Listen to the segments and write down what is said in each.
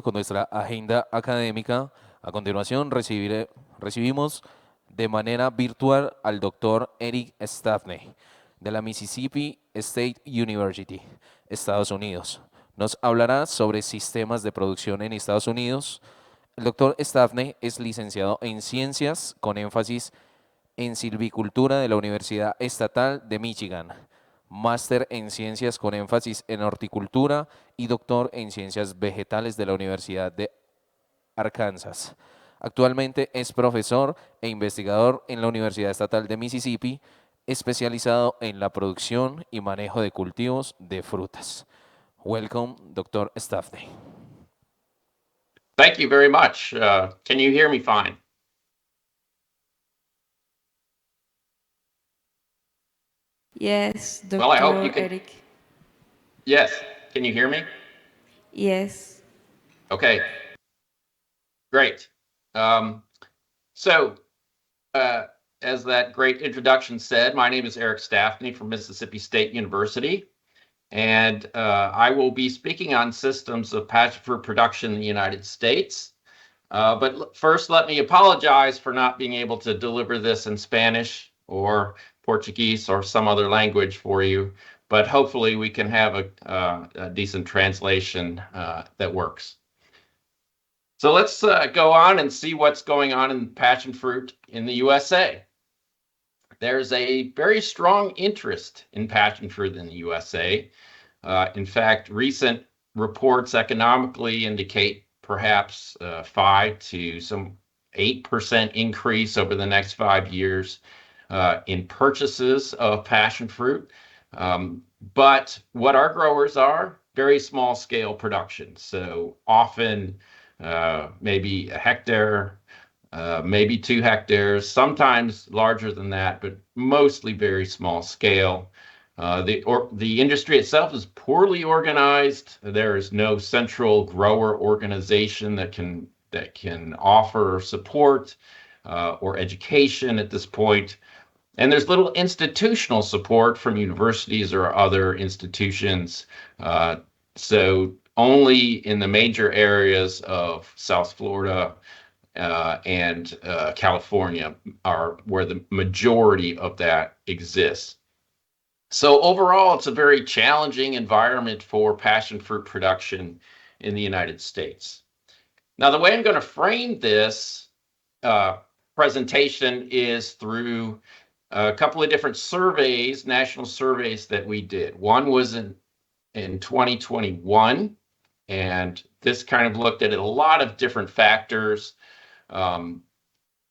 Con nuestra agenda académica. A continuación recibimos de manera virtual al doctor Eric Stafne de la Mississippi State University, Estados Unidos. Nos hablará sobre sistemas de producción en Estados Unidos. El doctor Stafne es licenciado en Ciencias con énfasis en Silvicultura de la Universidad Estatal de Michigan, máster en Ciencias con énfasis en Horticultura y doctor en Ciencias Vegetales de la Universidad de Arkansas. Actualmente es profesor e investigador en la Universidad Estatal de Mississippi, especializado en la producción y manejo de cultivos de frutas. Welcome, Dr. Stafne. Thank you very much. Can you hear me fine? Yes, Dr. Well, I hope you can. Eric. Yes. Can you hear me? Yes. Okay. Great. As that great introduction said, my name is Eric Stafne from Mississippi State University, and I will be speaking on systems of passion fruit production in the United States. But first, let me apologize for not being able to deliver this in Spanish or Portuguese or some other language for you, but hopefully we can have a decent translation that works. So let's go on and see what's going on in passion fruit in the USA. There's a very strong interest in passion fruit in the USA. In fact, recent reports economically indicate perhaps 5 to some 8% increase over the next 5 years in purchases of passion fruit. But what our growers are, very small scale production. So often maybe a hectare, maybe 2 hectares, sometimes larger than that, but mostly very small scale. The industry itself is poorly organized. There is no central grower organization that can offer support or education at this point. And there's little institutional support from universities or other institutions. So only in the major areas of South Florida and California are where the majority of that exists. So overall, it's a very challenging environment for passion fruit production in the United States. Now, the way I'm going to frame this presentation is through a couple of different surveys, national surveys that we did. One was in 2021, and this kind of looked at a lot of different factors. One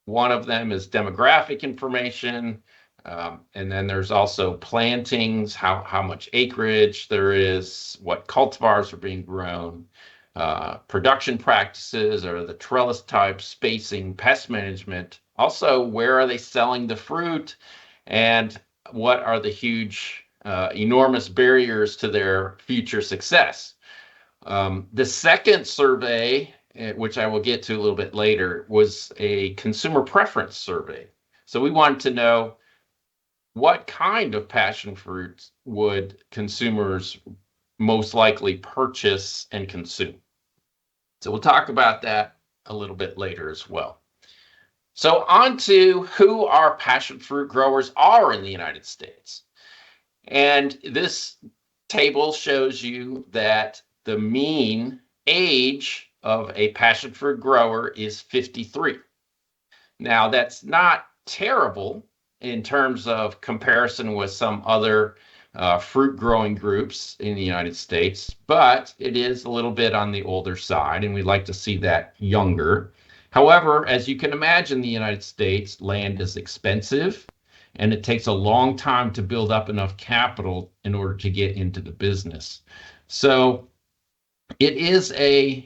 of them is demographic information. And then there's also plantings, how much acreage there is, what cultivars are being grown, production practices or the trellis type, spacing, pest management. Also, where are they selling the fruit, and what are the huge, enormous barriers to their future success? The second survey, which I will get to a little bit later, was a consumer preference survey. So we wanted to know what kind of passion fruits would consumers most likely purchase and consume. So we'll talk about that a little bit later as well. So on to who our passion fruit growers are in the United States. And this table shows you that the mean age of a passion fruit grower is 53. Now, that's not terrible in terms of comparison with some other fruit growing groups in the United States, but it is a little bit on the older side, and we'd like to see that younger. However, as you can imagine, the United States, land is expensive, and it takes a long time to build up enough capital in order to get into the business. So it is a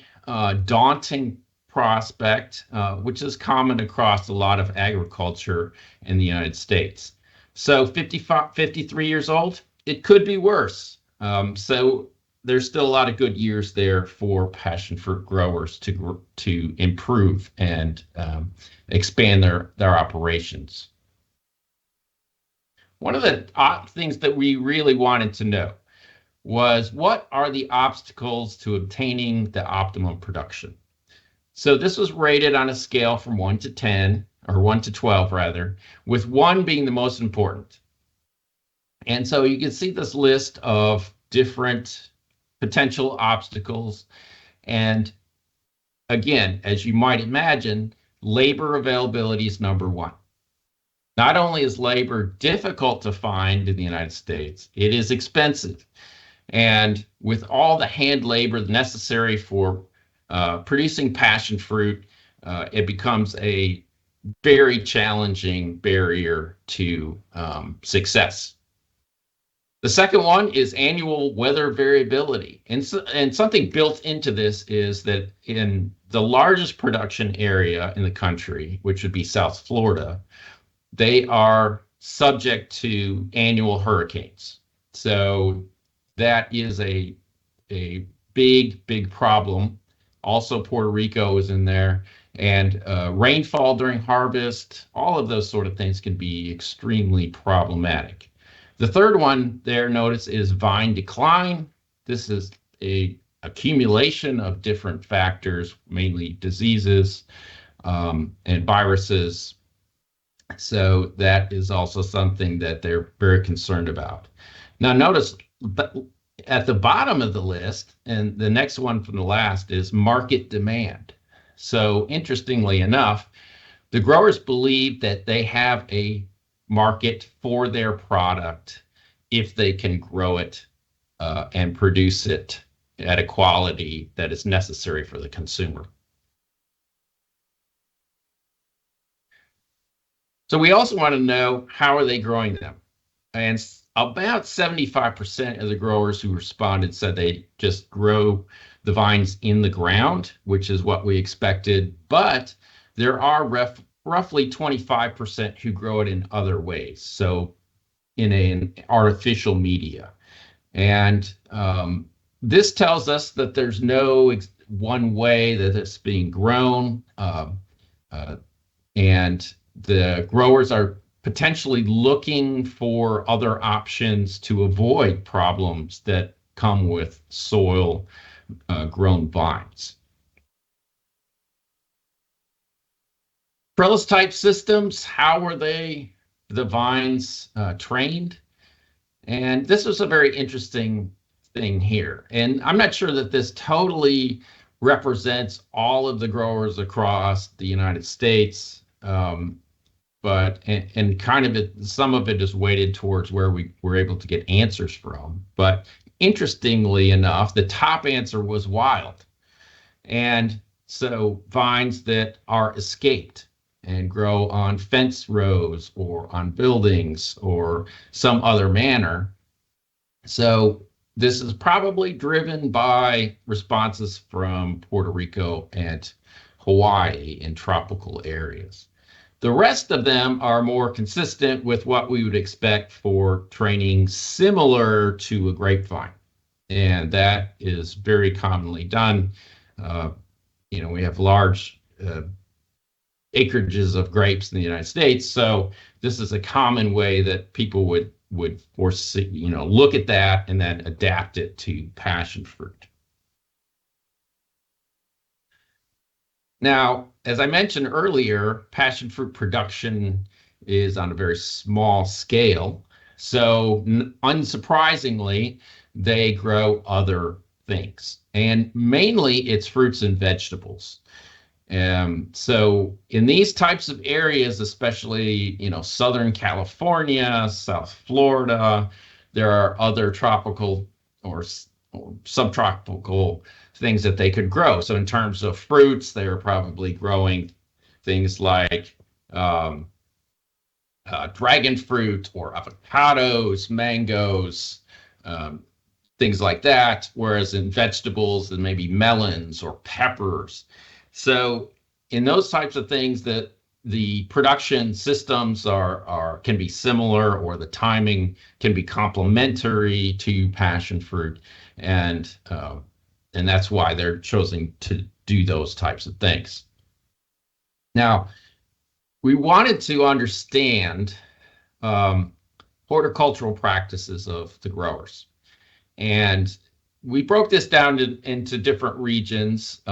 daunting prospect, which is common across a lot of agriculture in the United States. So 53 years old, it could be worse. So there's still a lot of good years there for passion fruit growers to improve and expand their operations. One of the things that we really wanted to know was what are the obstacles to obtaining the optimum production? So this was rated on a scale from 1 to 10, or 1 to 12 rather, with 1 being the most important. And so you can see this list of different potential obstacles. And again, as you might imagine, labor availability is number 1. Not only is labor difficult to find in the United States, it is expensive. And with all the hand labor necessary for producing passion fruit, it becomes a very challenging barrier to success. The second one is annual weather variability. And something built into this is that in the largest production area in the country, which would be South Florida, they are subject to annual hurricanes. So that is a big problem. Also, Puerto Rico is in there. And rainfall during harvest, all of those sort of things can be extremely problematic. The third one there, notice, is vine decline. This is a accumulation of different factors, mainly diseases and viruses. So that is also something that they're very concerned about. Now notice at the bottom of the list, and the next one from the last, is market demand. So interestingly enough, the growers believe that they have a market for their product if they can grow it and produce it at a quality that is necessary for the consumer. So we also want to know, how are they growing them? And about 75% of the growers who responded said they just grow the vines in the ground, which is what we expected. But there are roughly 25% who grow it in other ways, so in an artificial media. And this tells us that there's no one way that it's being grown, and the growers are potentially looking for other options to avoid problems that come with soil grown vines. Trellis type systems, how were the vines trained? And this was a very interesting thing here. And I'm not sure that this totally represents all of the growers across the United States. But kind of some of it is weighted towards where we were able to get answers from. But interestingly enough, the top answer was wild. And so vines that are escaped and grow on fence rows or on buildings or some other manner. So this is probably driven by responses from Puerto Rico and Hawaii in tropical areas. The rest of them are more consistent with what we would expect for training similar to a grapevine. And that is very commonly done. We have large acreages of grapes in the United States. So this is a common way that people would foresee, look at that and then adapt it to passion fruit. Now, as I mentioned earlier, passion fruit production is on a very small scale. So unsurprisingly, they grow other things. And mainly it's fruits and vegetables. So in these types of areas, especially, Southern California, South Florida, there are other tropical or subtropical things that they could grow. So in terms of fruits, they are probably growing things like dragon fruit or avocados, mangoes, things like that. Whereas in vegetables, then maybe melons or peppers. So in those types of things, that the production systems can be similar, or the timing can be complementary to passion fruit, and that's why they're choosing to do those types of things. Now, we wanted to understand horticultural practices of the growers. And we broke this down into different regions,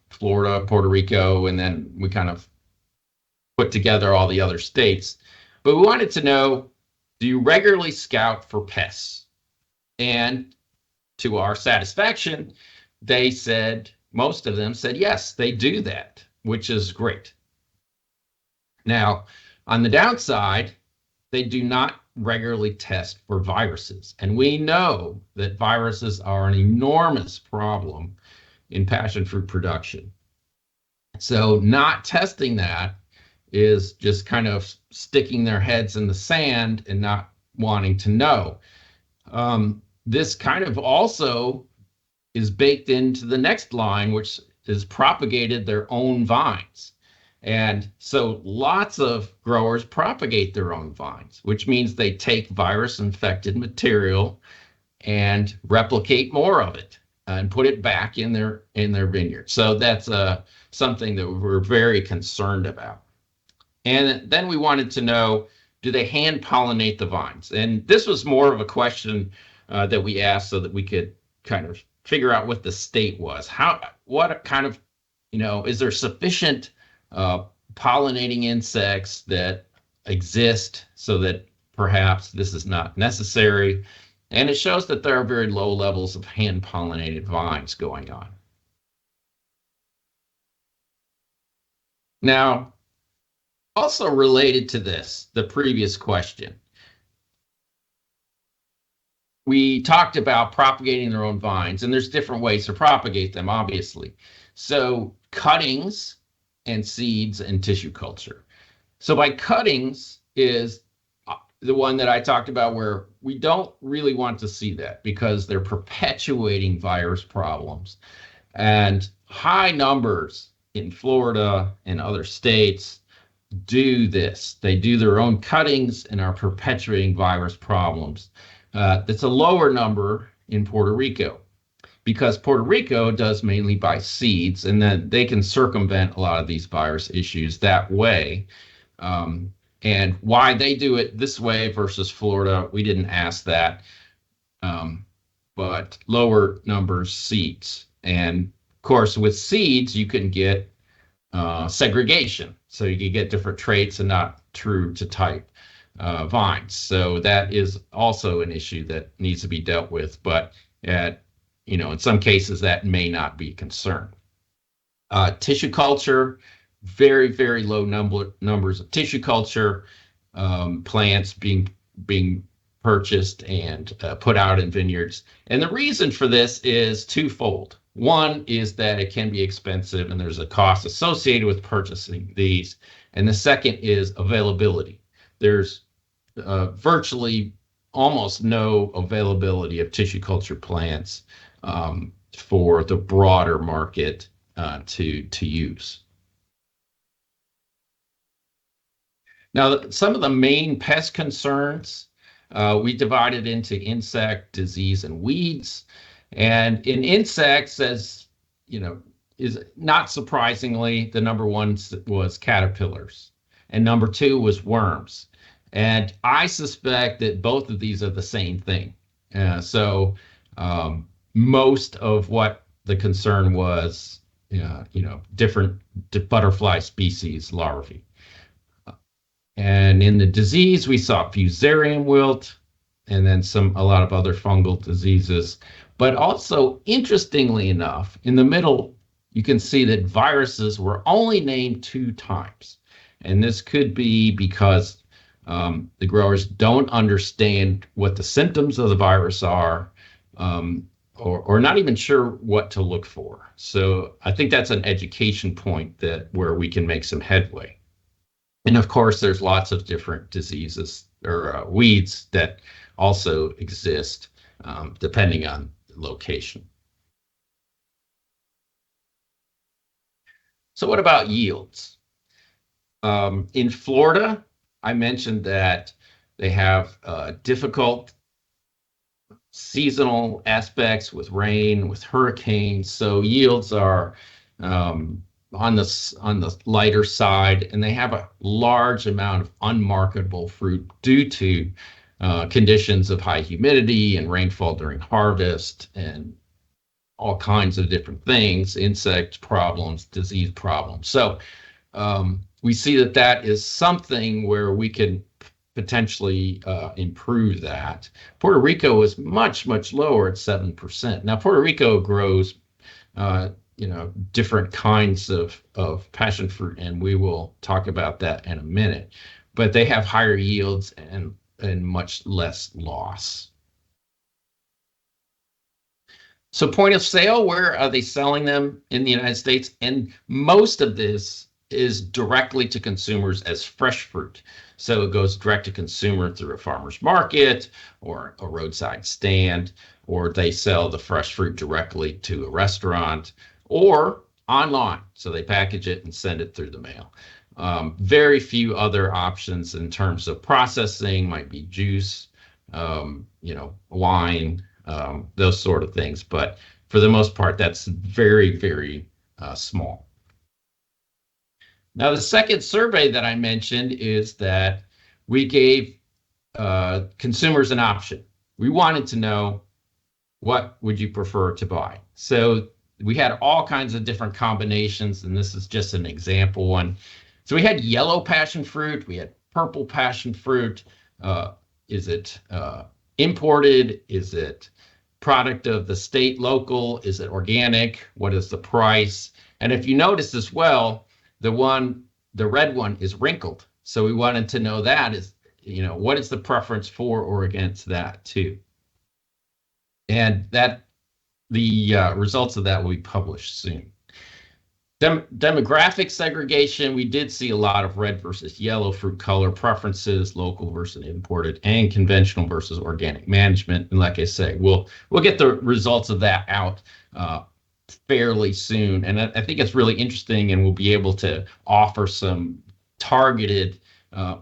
Florida, Puerto Rico, and then we kind of put together all the other states. But we wanted to know, do you regularly scout for pests? And to our satisfaction, they said, most of them said, yes, they do that, which is great. Now, on the downside, they do not regularly test for viruses. And we know that viruses are an enormous problem in passion fruit production. So not testing that is just kind of sticking their heads in the sand and not wanting to know. This kind of also is baked into the next line, which is propagated their own vines. And so lots of growers propagate their own vines, which means they take virus-infected material and replicate more of it and put it back in their vineyard. So that's something that we're very concerned about. And then we wanted to know, do they hand pollinate the vines? And this was more of a question that we asked so that we could kind of figure out what the state was. What kind of, is there sufficient pollinating insects that exist so that perhaps this is not necessary? And it shows that there are very low levels of hand pollinated vines going on. Now, also related to this, the previous question, we talked about propagating their own vines, and there's different ways to propagate them, obviously. So cuttings and seeds and tissue culture. So by cuttings is the one that I talked about, where we don't really want to see that because they're perpetuating virus problems. And high numbers in Florida and other states do this. They do their own cuttings and are perpetuating virus problems. That's a lower number in Puerto Rico, because Puerto Rico does mainly by seeds, and then they can circumvent a lot of these virus issues that way. And why they do it this way versus Florida, we didn't ask that, but lower numbers seeds. And of course, with seeds, you can get segregation. So you can get different traits and not true to type vines. So that is also an issue that needs to be dealt with. But in some cases, that may not be a concern. Tissue culture, very, very low numbers of tissue culture plants being purchased and put out in vineyards. And the reason for this is twofold. One is that it can be expensive and there's a cost associated with purchasing these. And the second is availability. There's virtually almost no availability of tissue culture plants for the broader market to use. Now, some of the main pest concerns, we divided into insect, disease, and weeds. And in insects, as is not surprisingly, the number one was caterpillars, and number two was worms. And I suspect that both of these are the same thing. So most of what the concern was, different butterfly species larvae. And in the disease, we saw fusarium wilt, and then a lot of other fungal diseases. But also, interestingly enough, in the middle, you can see that viruses were only named 2 times. And this could be because the growers don't understand what the symptoms of the virus are, or not even sure what to look for. So I think that's an education point where we can make some headway. And of course, there's lots of different diseases or weeds that also exist depending on the location. So what about yields? In Florida, I mentioned that they have difficult seasonal aspects with rain, with hurricanes. So yields are on the lighter side, and they have a large amount of unmarketable fruit due to conditions of high humidity and rainfall during harvest and all kinds of different things, insect problems, disease problems. So we see that that is something where we can potentially improve that. Puerto Rico is much, much lower at 7%. Now, Puerto Rico grows different kinds of passion fruit, and we will talk about that in a minute. But they have higher yields and much less loss. So point of sale, where are they selling them in the United States? And most of this is directly to consumers as fresh fruit. So it goes direct to consumer through a farmer's market or a roadside stand, or they sell the fresh fruit directly to a restaurant or online. So they package it and send it through the mail. Very few other options in terms of processing, might be juice, wine, those sort of things. But for the most part, that's very, very small. Now, the second survey that I mentioned is that we gave consumers an option. We wanted to know, what would you prefer to buy? So we had all kinds of different combinations, and this is just an example one. So we had yellow passion fruit, we had purple passion fruit. Is it imported? Is it product of the state, local? Is it organic? What is the price? And if you notice as well, the red one is wrinkled. So we wanted to know that is, what is the preference for or against that too? And that the results of that will be published soon. Demographic segregation, we did see a lot of red versus yellow fruit color preferences, local versus imported, and conventional versus organic management. And like I say, we'll get the results of that out fairly soon. And I think it's really interesting, and we'll be able to offer some targeted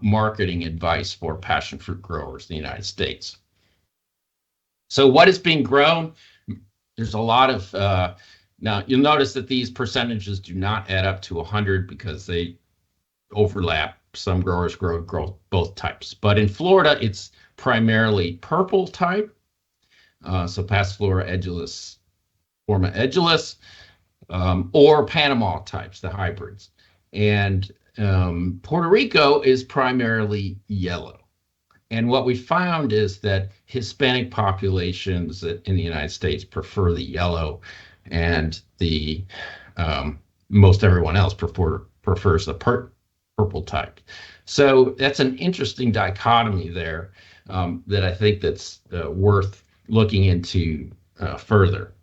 marketing advice for passion fruit growers in the United States. So what is being grown? There's a lot of now, you'll notice that these percentages do not add up to 100 because they overlap. Some growers grow both types. But in Florida, it's primarily purple type. So Pasiflora edulis, Forma edulis, or Panama types, the hybrids. And Puerto Rico is primarily yellow. And what we found is that Hispanic populations in the United States prefer the yellow, and the most everyone else prefers the purple type. So that's an interesting dichotomy there that I think that's worth looking into further.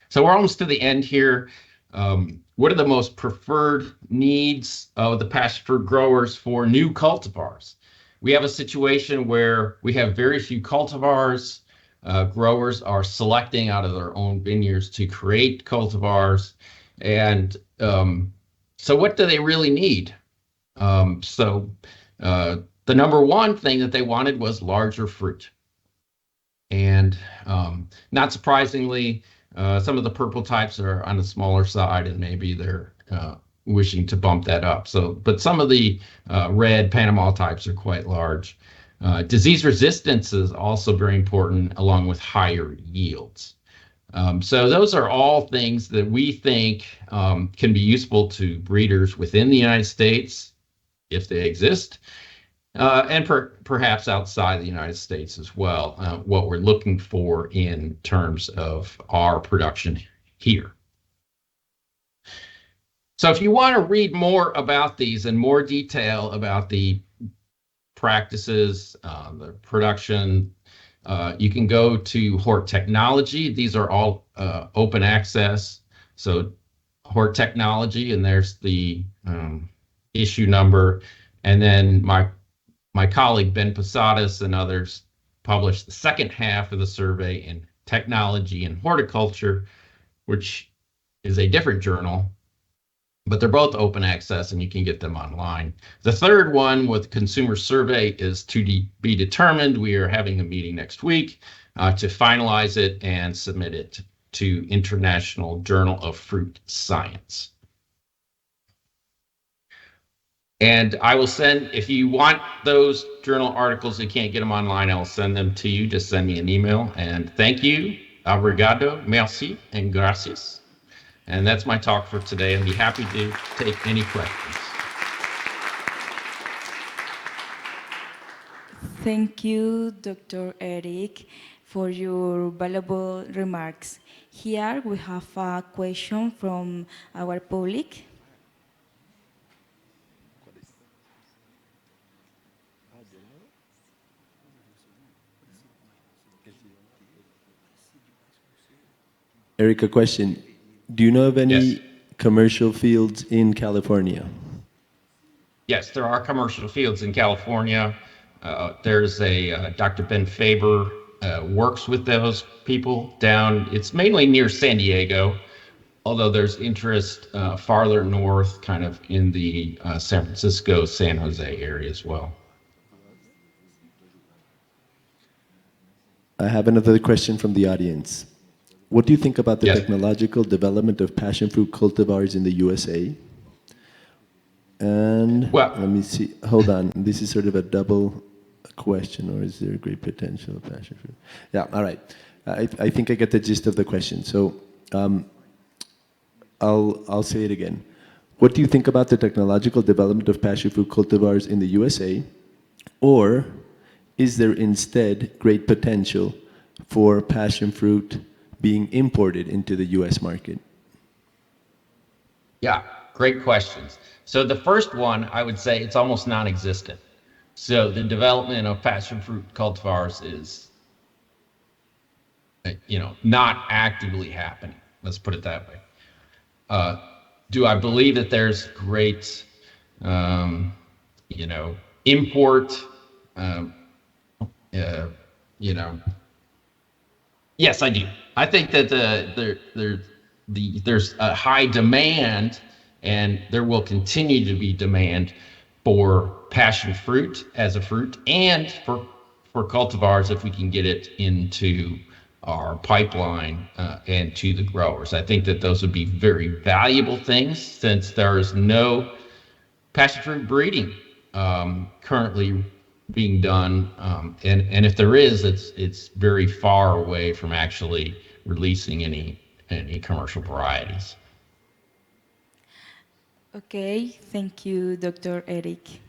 So we're almost to the end here. What are the most preferred needs of the passion fruit growers for new cultivars? We have a situation where we have very few cultivars. Growers are selecting out of their own vineyards to create cultivars. And so what do they really need? The number one thing that they wanted was larger fruit. And not surprisingly, some of the purple types are on the smaller side, and maybe they're wishing to bump that up. But some of the red Panama types are quite large. Disease resistance is also very important, along with higher yields. So those are all things that we think can be useful to breeders within the United States, if they exist, and perhaps outside the United States as well, what we're looking for in terms of our production here. So if you want to read more about these and more detail about the practices, the production, you can go to Hort Technology. These are all open access. So Hort Technology, and there's the issue number. And then my colleague Ben Posadas and others published the second half of the survey in Technology and Horticulture, which is a different journal, but they're both open access and you can get them online. The third one with consumer survey is to be determined. We are having a meeting next week to finalize it and submit it to International Journal of Fruit Science. And I will send, if you want those journal articles, you can't get them online, I will send them to you. Just send me an email. And thank you. Obrigado, merci, and gracias. And that's my talk for today. I'd be happy to take any questions. Thank you, Dr. Eric, for your valuable remarks. Here we have a question from our public. Eric, a question. Do you know of any Yes. commercial fields in California? Yes, there are commercial fields in California. There's a Dr. Ben Faber works with those people down. It's mainly near San Diego, although there's interest farther north, kind of in the San Francisco, San Jose area as well. I have another question from the audience. What do you think about the Yes. technological development of passion fruit cultivars in the USA? And Well- let me see. Hold on. This is sort of a double question, or is there a great potential of passion fruit? Yeah. All right. I think I get the gist of the question. So I'll say it again. What do you think about the technological development of passion fruit cultivars in the USA, or is there instead great potential for passion fruit being imported into the US market? Yeah, great questions. So the first one, I would say it's almost non-existent. So the development of passion fruit cultivars is, not actively happening. Let's put it that way. Do I believe that there's great, import? Yes, I do. I think that there's a high demand, and there will continue to be demand for passion fruit as a fruit, and for cultivars if we can get it into our pipeline and to the growers. I think that those would be very valuable things, since there is no passion fruit breeding currently being done, and if there is, it's very far away from actually releasing any commercial varieties. Okay, thank you, Dr. Eric.